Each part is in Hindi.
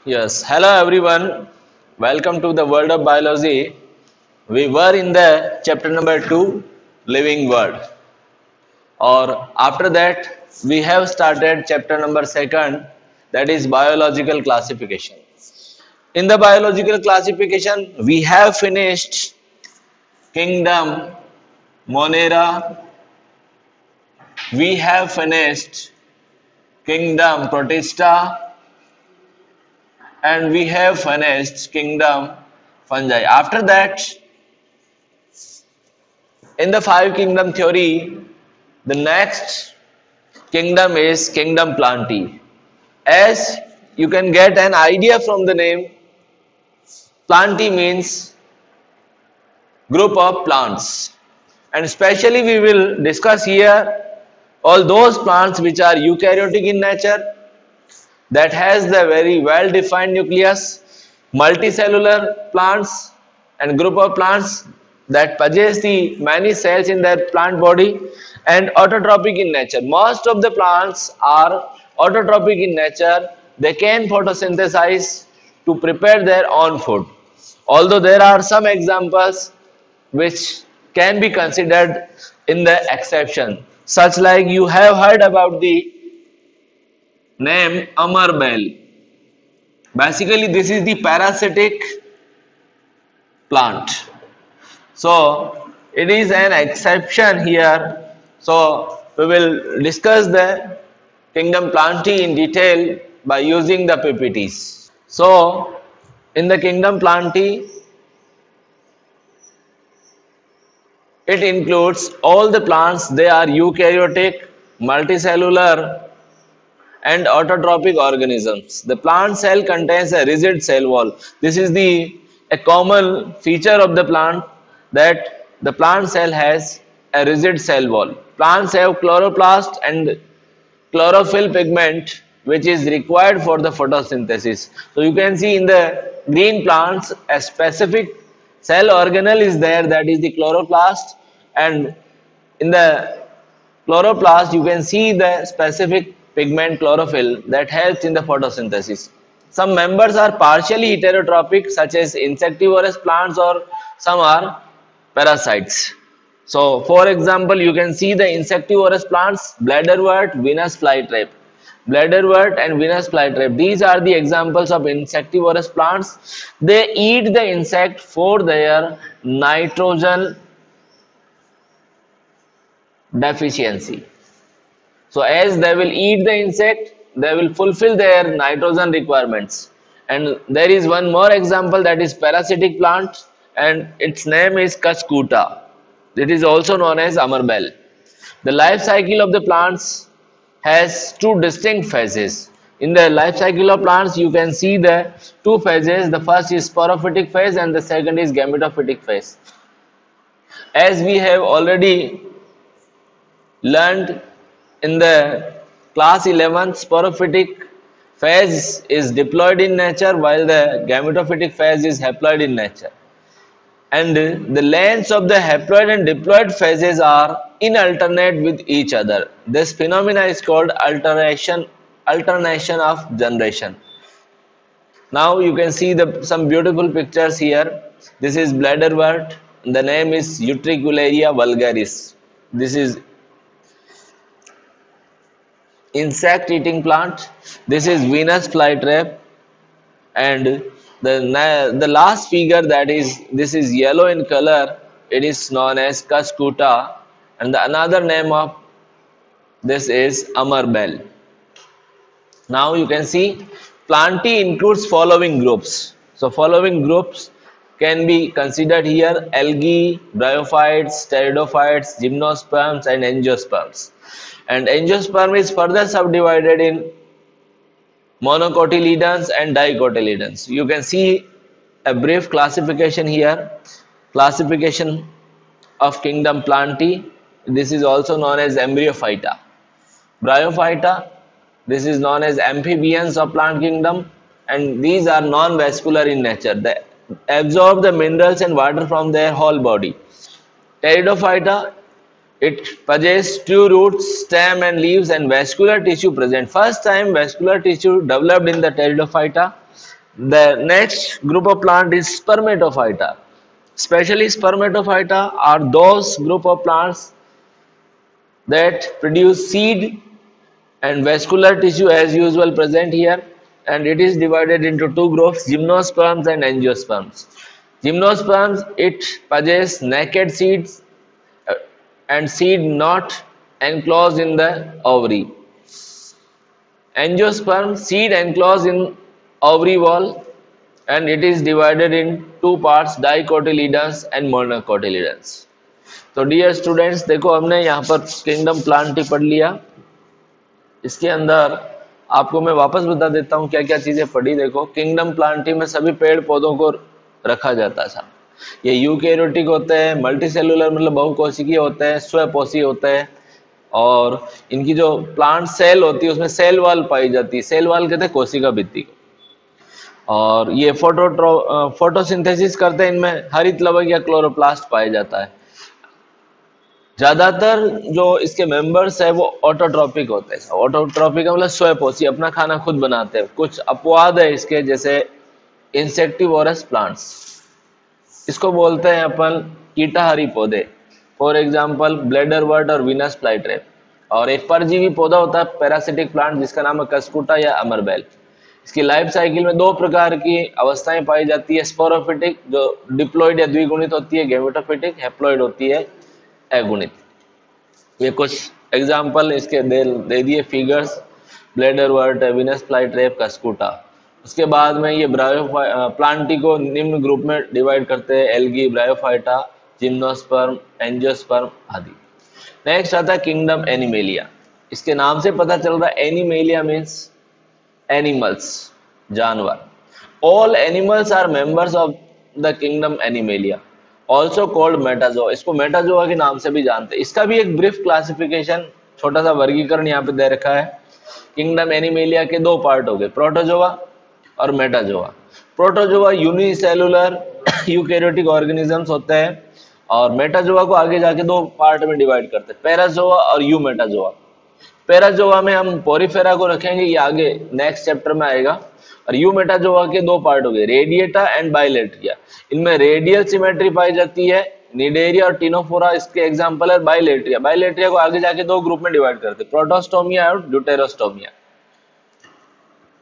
Yes, hello everyone. Welcome to the world of biology. We were in the chapter number 2, living world. Or after that, we have started chapter number 2, that is biological classification. In the biological classification, we have finished kingdom Monera, we have finished kingdom Protista, and we have finished kingdom fungi. After that, in the five kingdom theory, the next kingdom is kingdom Plantae. As you can get an idea from the name, Plantae means group of plants. And especially we will discuss here all those plants which are eukaryotic in nature, that has the very well defined nucleus, multicellular plants and group of plants that possess the many cells in their plant body, and autotrophic in nature. Most of the plants are autotrophic in nature. They can photosynthesize to prepare their own food. Although there are some examples which can be considered in the exception, such like you have heard about the name Amarbel. Basically, this is the parasitic plant. So, it is an exception here. So, we will discuss the kingdom Plantae in detail by using the PPTs. So, in the kingdom Plantae, it includes all the plants. They are eukaryotic, multicellular, and autotrophic organisms. The plant cell contains a rigid cell wall. This is a common feature of the plant, that the plant cell has a rigid cell wall. Plants have chloroplast and chlorophyll pigment which is required for the photosynthesis. So you can see in the green plants a specific cell organelle is there, that is the chloroplast, and in the chloroplast you can see the specific pigment chlorophyll that helps in the photosynthesis. Some members are partially heterotrophic such as insectivorous plants, or some are parasites. So for example, you can see the insectivorous plants, bladderwort, Venus flytrap. Bladderwort and Venus flytrap, these are the examples of insectivorous plants. They eat the insect for their nitrogen deficiency. So as they will eat the insect, they will fulfill their nitrogen requirements. And there is one more example, that is parasitic plant, and its name is Cuscuta. It is also known as Amarbel. The life cycle of the plants has two distinct phases. In the life cycle of plants, you can see the two phases. The first is sporophytic phase and the second is gametophytic phase. As we have already learned in the class 11, sporophytic phase is diploid in nature while the gametophytic phase is haploid in nature. And the lengths of the haploid and diploid phases are inalternate with each other. This phenomena is called alternation of generation. Now you can see some beautiful pictures here. This is bladderwort. The name is Utricularia vulgaris. This is insect eating plant. This is Venus flytrap, and the last figure, that is, this is yellow in color, it is known as Cuscuta, and the another name of this is Amarbel. Now you can see Plantae includes following groups. So following groups can be considered here: algae, bryophytes, pteridophytes, gymnosperms, and angiosperms. And angiosperm is further subdivided in monocotyledons and dicotyledons. You can see a brief classification here. Classification of kingdom Plantae. This is also known as Embryophyta. Bryophyta, this is known as amphibians of plant kingdom, and these are non-vascular in nature. They absorb the minerals and water from their whole body. Pteridophyta, It possesses two roots, stem and leaves, and vascular tissue present. First time vascular tissue developed in the Pteridophyta. The next group of plant is Spermatophyta. Especially Spermatophyta are those group of plants that produce seed and vascular tissue as usual present here, and it is divided into two groups, gymnosperms and angiosperms. Gymnosperms, it possesses naked seeds and seed not enclosed in the ovary. Angiosperm, seed enclosed in ovary wall, and it is divided in two parts, dicotyledons and monocotyledons. तो डियर स्टूडेंट्स, देखो हमने यहाँ पर किंगडम प्लांट ही पढ़ लिया। इसके अंदर आपको मैं वापस बता देता हूँ क्या क्या चीजें पढ़ी। देखो, किंगडम प्लांटी में सभी पेड़ पौधों को रखा जाता था। ये यूकैरियोटिक होते हैं, मल्टीसेलुलर मतलब बहुकोशिकीय होते हैं, स्वपोषी होते हैं, और इनकी जो प्लांट सेल होती है उसमें सेल वाल पाई जाती है। सेल वाल कहते हैं कोशिका भित्ति को। और ये फोटोसिंथेसिस करते हैं, इनमें हरित लवक या क्लोरोप्लास्ट पाया जाता है। ज्यादातर जो इसके मेंबर्स है वो ऑटोट्रॉपिक होते हैं। ऑटोट्रॉपिक मतलब स्वपोषी, अपना खाना खुद बनाते हैं। कुछ अपवाद है इसके, जैसे इंसेक्टिवोरस प्लांट्स, इसको बोलते हैं अपन कीटाहारी पौधे। फॉर एग्जांपल ब्लेडरवर्ट और वीनस फ्लाईट्रैप। और एक परजीवी पौधा होता है पैरासिटिक प्लांट जिसका नाम है कस्कुटा या अमरबेल। इसकी लाइफ साइकिल में दो प्रकार की अवस्थाएं पाई जाती है, स्पोरोफिटिक जो डिप्लॉइड या द्विगुणित होती है, गैमेटोफिटिक हैप्लॉइड होती है अगुणित। ये कुछ एग्जाम्पल इसके दे दिए फिगर्स, ब्लेडरवर्ट, वीनस फ्लाईट्रैप, कस्कुटा। उसके बाद में ये प्लांटी को निम्न ग्रुप में डिवाइड करते हैं, एल्गी, ब्रायोफाइटा, जिम्नोस्पर्म, एंजियोस्पर्म आदि। नेक्स्ट आता है किंगडम एनिमेलिया। इसके नाम से पता चल रहा है एनिमेलिया मीन्स एनिमल्स, जानवर। All animals are members of the kingdom Animalia, also called Metazoa. इसको मेटाजोआ के नाम से भी जानते हैं। इसका भी एक ब्रीफ क्लासिफिकेशन, छोटा सा वर्गीकरण यहाँ पे दे रखा है। किंगडम एनिमेलिया के दो पार्ट हो गए, प्रोटोजोआ और Metazoa. Protozoa unicellular eukaryotic organisms होते हैं, और मेटाजोआ को आगे जाके दो पार्ट में डिवाइड करते हैं, पैराजोआ और यूमेटाजोआ। पैराजोआ में हम पोरिफेरा को रखेंगे, ये आगे नेक्स्ट चैप्टर में आएगा। और यूमेटाजोआ के दो पार्ट हो गए, रेडिएटा एंड बाइलेट्रिया। इनमें रेडियल सिमेट्री पाई जाती है, निडेरिया और टिनोफोरा इसके एग्जांपल है। बाइलेट्रिया, बाइलेट्रिया को आगे जाके दो ग्रुप में डिवाइड करते हैं, प्रोटोस्टोमिया और ड्यूटेरोस्टोमिया।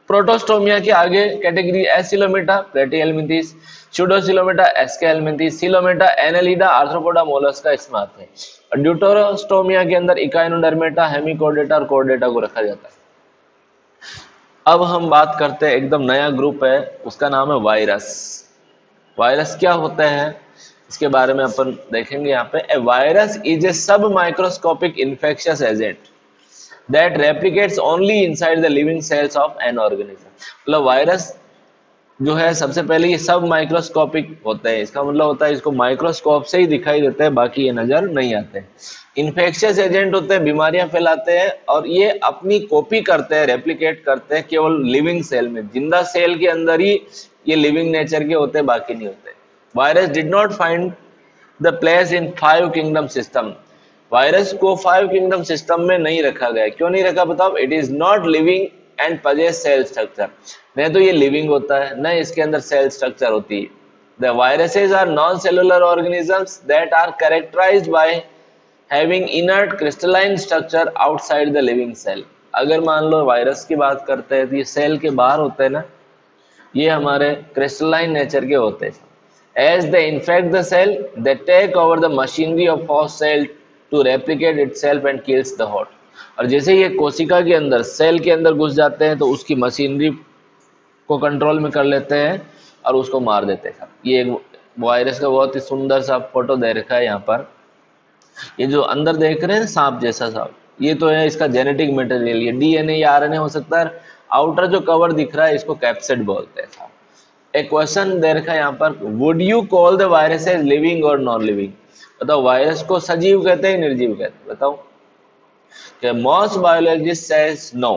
प्रोटोस्टोमिया के आगे कैटेगरी एसिलोमेटा, प्लेटीहेल्मिंथीस, स्यूडोसिलोमेटा, एस्केहेल्मिंथीस, सिलोमेटा, एनेलिडा, आर्थ्रोपोडा, मोलस्का इसमें आते हैं। और ड्यूटेरोस्टोमिया के अंदर इकाइनोडर्मेटा, हेमिकोडेटा और कोर्डेटा को रखा जाता है। अब हम बात करते हैं, एकदम नया ग्रुप है, उसका नाम है वायरस। वायरस क्या होता है इसके बारे में अपन देखेंगे यहाँ पे। ए वायरस इज ए सब microscopic infectious agent that replicates only inside the living cells of an organism. मतलब वायरस जो है सबसे पहले ये सब माइक्रोस्कोपिक होते हैं। इसका मतलब होता है इसको माइक्रोस्कोप से ही दिखाई देते हैं, बाकी ये नजर नहीं आते। इन्फेक्शियस एजेंट होते हैं, बीमारियां फैलाते हैं, और ये अपनी कॉपी करते हैं, रेप्लिकेट करते हैं केवल लिविंग सेल में। जिंदा सेल के अंदर ही ये लिविंग नेचर के होते हैं, बाकी नहीं होते। Virus did not find the place in 5 kingdom system. Virus को 5 किंगडम सिस्टम में नहीं रखा गया। क्यों नहीं रखा बताओ? It is not living and possesses cell structure. नहीं तो ये लिविंग होता है, न इसके अंदर सेल स्ट्रक्चर होती है। The viruses are non cellular organisms that are characterized by having inert crystalline structure outside the living cell. अगर मान लो वायरस की बात करते हैं तो ये सेल के बाहर होते हैं ना, ये हमारे क्रिस्टलाइन नेचर के होते हैं। As they infect the cell, they take over the machinery of host cell to replicate itself and kills the host. और जैसे ये कोशिका के अंदर, सेल के अंदर घुस जाते हैं तो उसकी मशीनरी को कंट्रोल में कर लेते हैं और उसको मार देते हैं। ये एक वायरस का बहुत ही सुंदर सा फोटो दे रखा है यहाँ पर। ये जो अंदर देख रहे हैं सांप जैसा सांप, ये तो है इसका जेनेटिक मटेरियल। ये डीएनए या आरएनए हो सकता है। आउटर जो कवर दिख रहा है इसको कैप्सिड बोलते हैं। एक क्वेश्चन दे रखा है यहाँ पर, would you call the virus as living or non living? बताओ, वायरस को सजीव कहते हैं निर्जीव कहते हैं? बताओ। कि most biologists says no,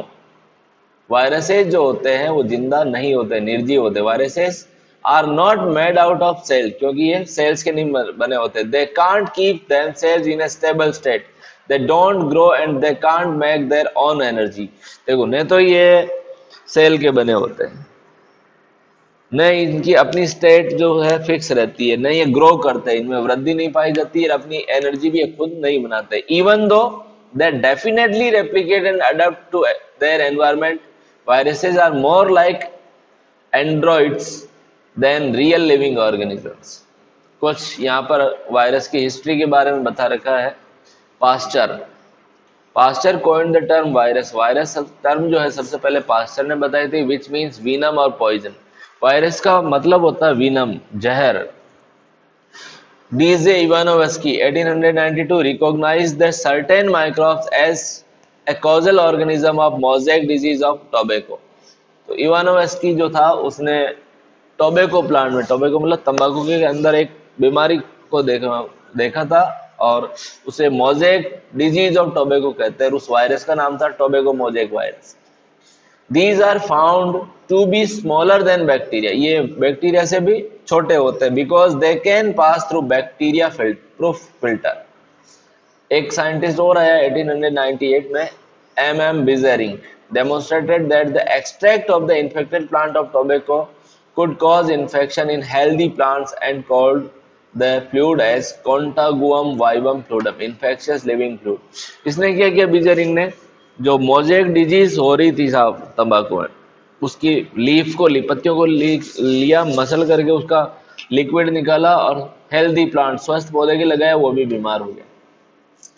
viruses जो होते हैं वो जिंदा नहीं होते, निर्जीव होते। Viruses are not made out of cell, क्योंकि ये सेल्स के नहीं बने होते। They can't keep themselves in a stable state. They don't grow and they can't make their own energy. देखो नहीं तो ये सेल के बने होते हैं, नहीं इनकी अपनी स्टेट जो है फिक्स रहती है, नहीं ये ग्रो करते हैं, इनमें वृद्धि नहीं पाई जाती है, अपनी एनर्जी भी ये खुद नहीं बनाते। Even though they definitely replicate and adapt to their environment, viruses are more like androids than real living organisms. कुछ यहाँ पर वायरस की हिस्ट्री के बारे में बता रखा है। Pasteur Pasteur coined the term virus, virus term जो है सबसे पहले पास्चर ने बताई थी, विच मीन्स वीनम और पॉइजन। वायरस का मतलब होता है वीनम, जहर। DJ Ivanovsky 1892 recognized that certain microbes as a causal organism of mosaic disease of tobacco। तो इवानोवस्की जो था उसने टोबैको प्लांट में, टोबैको मतलब तंबाकू के अंदर एक बीमारी को देखा था और उसे मोजेक डिजीज ऑफ टोबैको कहते हैं, उस वायरस का नाम था tobacco mosaic virus. These are found to be smaller than bacteria, ये बैक्टीरिया से भी छोटे होते हैं, because they can pass through bacteria proof filter। एक साइंटिस्ट और आया 1898 में, MM Bizering, demonstrated that the extract of the infected plant of tobacco could cause infection in healthy plants and called the fluid as Contagium vivum fluidum, infectious living fluid। इसने क्या किया बिजरिंग ने, जो मोजेक डिजीज हो रही थी साहब तंबाकू में, उसकी लीफ को, पत्तियों को लिया, मसल करके उसका लिक्विड निकाला और हेल्दी प्लांट, स्वस्थ पौधे के लगाया, वो भी बीमार हो गया।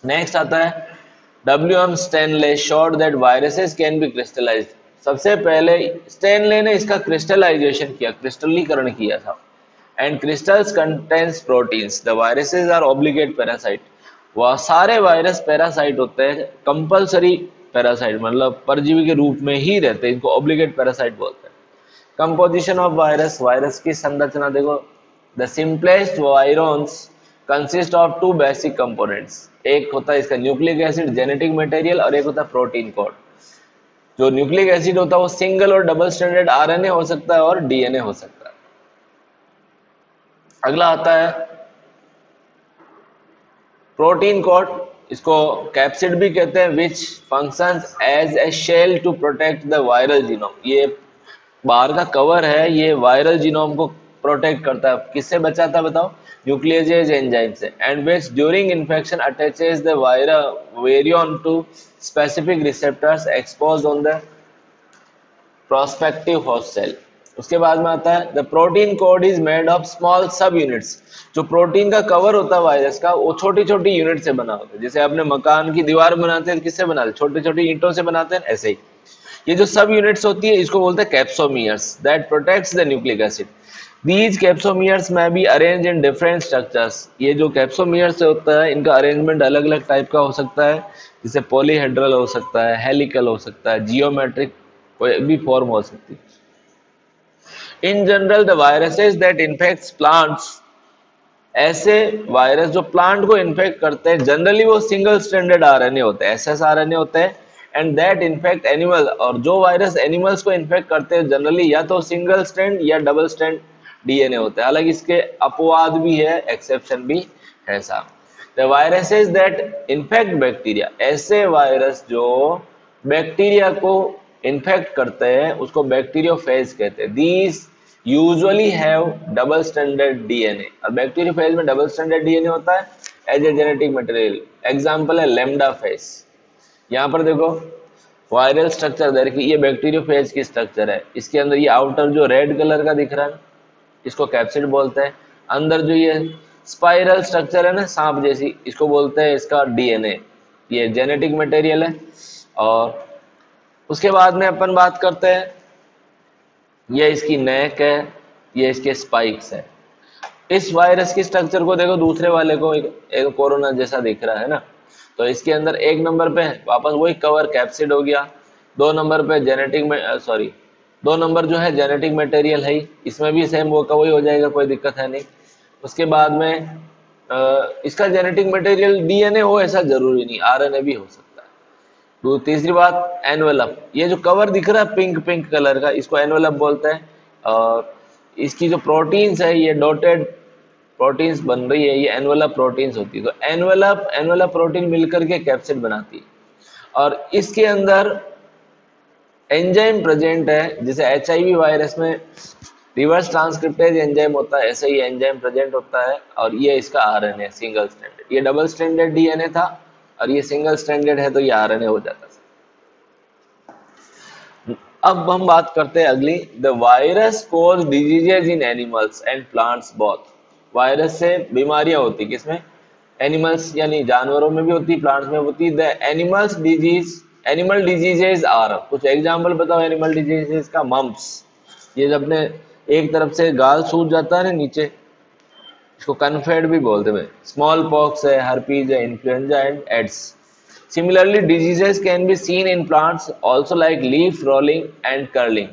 नेक्स्ट आता है WM Stanley showed that viruses can be crystallised. सबसे पहले स्टैनले ने इसका क्रिस्टलाइजेशन किया, क्रिस्टलीकरण किया था। And crystals contains proteins, the viruses are obligate parasite. वह सारे वायरस पैरासाइट होते हैं, कंपल्सरी पैरासाइट, मतलब परजीवी के रूप में ही रहते हैं, इनको ऑब्लिगेट पैरासाइट बोलते हैं। कंपोजिशन ऑफ वायरस, वायरस की संरचना देखो, the simplest virions consist of two basic components. एक होता है इसका न्यूक्लिक एसिड, जेनेटिक मटेरियल, और एक होता है प्रोटीन कोड। जो न्यूक्लिक एसिड होता है वो सिंगल और डबल स्ट्रैंडेड RNA हो सकता है और DNA हो सकता है। अगला आता है प्रोटीन कोड, इसको कैप्सिड भी कहते हैं, which functions as a shell to protect the viral genome. ये बाहर का कवर है, ये वायरल जीनोम को प्रोटेक्ट करता है। किससे बचाता है बताओ? न्यूक्लियोजेज एंजाइम से। And which during infection attaches the virion to specific receptors exposed on the prospective host cell. उसके बाद में आता है the protein coat is made of small subunits. जो प्रोटीन का कवर होता है वायरस का, वो छोटी छोटी यूनिट से बना होता है। जैसे अपने मकान की दीवार बनाते हैं, किससे बनाते हैं? छोटी छोटी ईंटों से बनाते हैं, ऐसे ही ये जो सब यूनिट्स होती है इसको बोलते हैं capsomeres, that protects the nucleic acid. These capsomeres may be arrange in different structures. ये जो कैप्सोमियर्स होता है इनका अरेंजमेंट अलग अलग टाइप का हो सकता है, जैसे पॉलीहेड्रल हो सकता है, हेलिकल हो सकता है, जियोमेट्रिक कोई भी फॉर्म हो सकती है। In general the viruses that infects plants, ऐसे वायरस जो प्लांट को इन्फेक्ट करते हैं, जनरली वो सिंगल स्ट्रैंडेड RNA होते हैं, SSRNA होते हैं। एंड दैट इन्फेक्ट एनिमल, और जो वायरस एनिमल्स को इन्फेक्ट करते हैं जनरली या तो सिंगल स्ट्रैंड या डबल स्ट्रैंड DNA होते हैं। हालांकि इसके अपवाद भी है, एक्सेप्शन भी है साहब। The viruses that infect bacteria, ऐसे वायरस जो बैक्टीरिया को इन्फेक्ट करते हैं उसको बैक्टीरियोफेज कहते हैं। These usually have double stranded DNA, और बैक्टीरियोफेज में डबल स्ट्रैंडेड DNA होता है as a genetic material. Example है लैम्डा फेज। यहाँ पर देखो वायरल स्ट्रक्चर देखिए, ये बैक्टीरियोफेज की स्ट्रक्चर है। इसके अंदर ये आउटर जो रेड कलर का दिख रहा है इसको कैप्सिड बोलते हैं। अंदर जो ये स्पाइरल स्ट्रक्चर है ना, सांप जैसी, इसको बोलते हैं इसका DNA, ये जेनेटिक मटेरियल है। और उसके बाद में अपन बात करते हैं, ये इसकी नेक है, ये इसके स्पाइक्स है। इस वायरस की स्ट्रक्चर को देखो, दूसरे वाले को एक कोरोना जैसा दिख रहा है ना, तो इसके अंदर एक नंबर पे वापस वही कवर कैप्सिड हो गया, दो नंबर पे जेनेटिक में दो नंबर जो है जेनेटिक मटेरियल है, इसमें भी सेम वो वही हो जाएगा, कोई दिक्कत है नहीं। उसके बाद में इसका जेनेटिक मटेरियल DNA हो ऐसा जरूरी नहीं, RNA भी हो सकता है। तो तीसरी बात एनवेलप, ये जो कवर दिख रहा है पिंक पिंक कलर का, इसको एनवेलप बोलते हैं। और इसकी जो प्रोटीन्स है ये डॉटेड प्रोटीन्स बन रही है, ये एनवेलप प्रोटीन्स होती है। तो एनवेलप प्रोटीन मिलकर के कैप्सिड बनाती है, और इसके अंदर एंजाइम प्रेजेंट है। जैसे HIV वायरस में रिवर्स ट्रांसक्रिप्टेज एंजाइम होता है, ऐसे ही एंजाइम प्रेजेंट होता है, और ये इसका RNA सिंगल स्ट्रैंडेड। ये डबल स्ट्रैंडेड DNA था, और ये सिंगल स्ट्रैंडेड है, तो ये RNA हो जाता है। अब हम बात करते हैं अगली, the virus cause diseases in animals and plants both. Virus से बीमारियां होती किसमें? एनिमल्स यानी जानवरों में भी होती, प्लांट्स में होती। द एनिमल डिजीजेज आर, कुछ एग्जांपल बताओ एनिमल डिजीजेज का। मम्प्स, ये जब ने एक तरफ से गाल सूज जाता है ना नीचे, इसको कन्फेड भी बोलते हैं। स्मॉल पॉक्स है, हर्पीज है, influenza and AIDS. Similarly, diseases can be seen in plants also like leaf rolling and curling.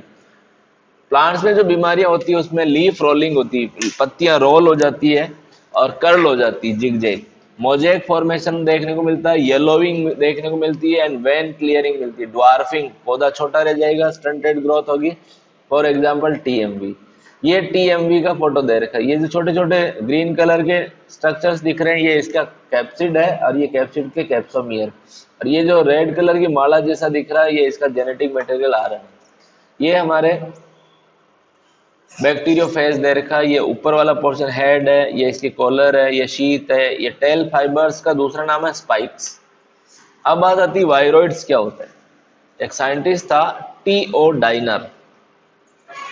Plants में जो बीमारियां होती है उसमें लीफ रोलिंग होती है, पत्तियां रोल हो जाती है, और कर्ल हो जाती है, जिगजैग। मोजेक फॉर्मेशन देखने को मिलता है, येलोविंग देखने को मिलती है, एंड वेन क्लियरिंग मिलती है। ड्वार्फिंग, पौधा छोटा रह जाएगा, स्टंटेड ग्रोथ होगी। फॉर एग्जाम्पल TMV, ये TMV का फोटो दे रखा है। ये जो छोटे छोटे ग्रीन कलर के स्ट्रक्चर्स दिख रहे हैं, ये इसका कैप्सिड है, और ये कैप्सिड के कैप्सोमियर। और ये जो रेड कलर की माला जैसा दिख रहा है, ये इसका जेनेटिक मटेरियल आ रहा है। ये हमारे बैक्टीरियोफेज दे रखा है। ये ऊपर वाला पोर्शन हेड है, ये इसकी कॉलर है, ये शीथ है, ये टेल फाइबर्स का दूसरा नाम है स्पाइक्स। अब बात आती है वायरॉइड्स क्या होता है। एक साइंटिस्ट था T.O. डाइनर,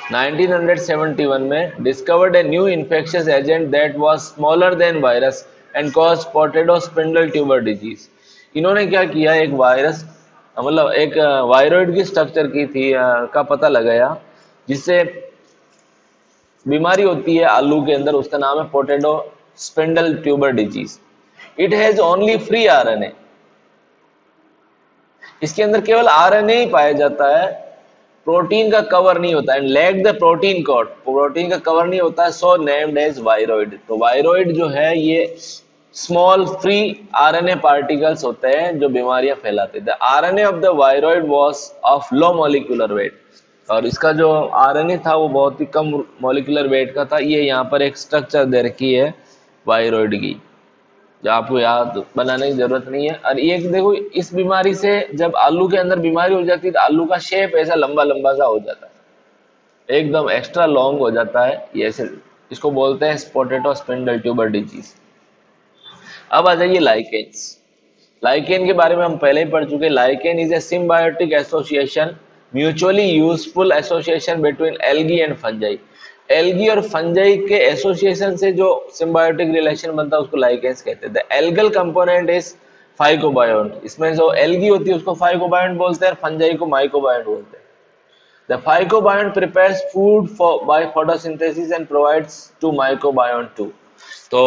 1971 में discovered a new infectious agent that was smaller than virus and cause potato spindle tuber disease. इन्होंने क्या किया, एक वायरस मतलब एक वायरॉइड की स्ट्रक्चर की थी का पता लगाया, जिससे बीमारी होती है आलू के अंदर, उसका नाम है potato spindle tuber disease. It has only free RNA, इसके अंदर केवल RNA ही पाया जाता है, प्रोटीन का कवर नहीं होता, and lack the protein coat, protein का कवर नहीं होता है, सो नेम्ड एज वायरॉइड। तो वायरॉइड जो है ये स्मॉल फ्री RNA पार्टिकल्स होते हैं जो बीमारियां फैलाते हैं। The RNA of the viroid was of low molecular weight, और इसका जो RNA था वो बहुत ही कम मॉलिक्यूलर वेट का था। ये यहाँ पर एक स्ट्रक्चर दे रखी है वायरॉइड की, जो आपको याद बनाने की जरूरत नहीं है। और ये देखो, इस बीमारी से जब आलू के अंदर बीमारी हो जाती है तो आलू का शेप ऐसा लंबा लंबा सा हो जाता है, एकदम एक्स्ट्रा लॉन्ग हो जाता है। ये ऐसे, इसको बोलते हैं पोटैटो स्पिंडल ट्यूबर डिजीज। अब आ जाइए लाइकेन्स। लाइकेन के बारे में हम पहले ही पढ़ चुके। Lichen is a symbiotic association, mutually useful association between algae and fungi. Algae और फंजाई के एसोसिएशन से जो सिम्बायोटिक रिलेशन बनता है उसको लाइकेन्स कहते हैं। द एल्गल कंपोनेंट इज फाइकोबायोन्ट, इसमें जो एल्गी होती है उसको फाइकोबायोन्ट बोलते हैं, फंजाई को माइकोबायोन्ट बोलते हैं। The phycobiont prepares food by photosynthesis and provides to mycobiont too. तो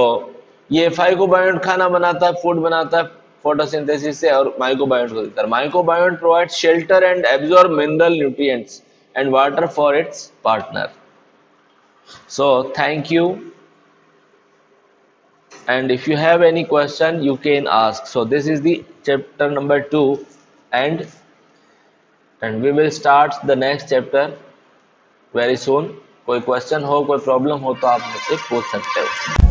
ये फाइकोबायोन्ट खाना बनाता है, फूड बनाता है फोटोसिंथेसिस से, और माइकोबायोन्ट को देता है। Mycobiont provides shelter and absorb mineral nutrients and water for its partner. So thank you, and if you have any question you can ask. So this is the chapter number 2, and we will start the next chapter very soon. कोई क्वेश्चन हो, कोई प्रॉब्लम हो तो आप मुझसे पूछ सकते हो।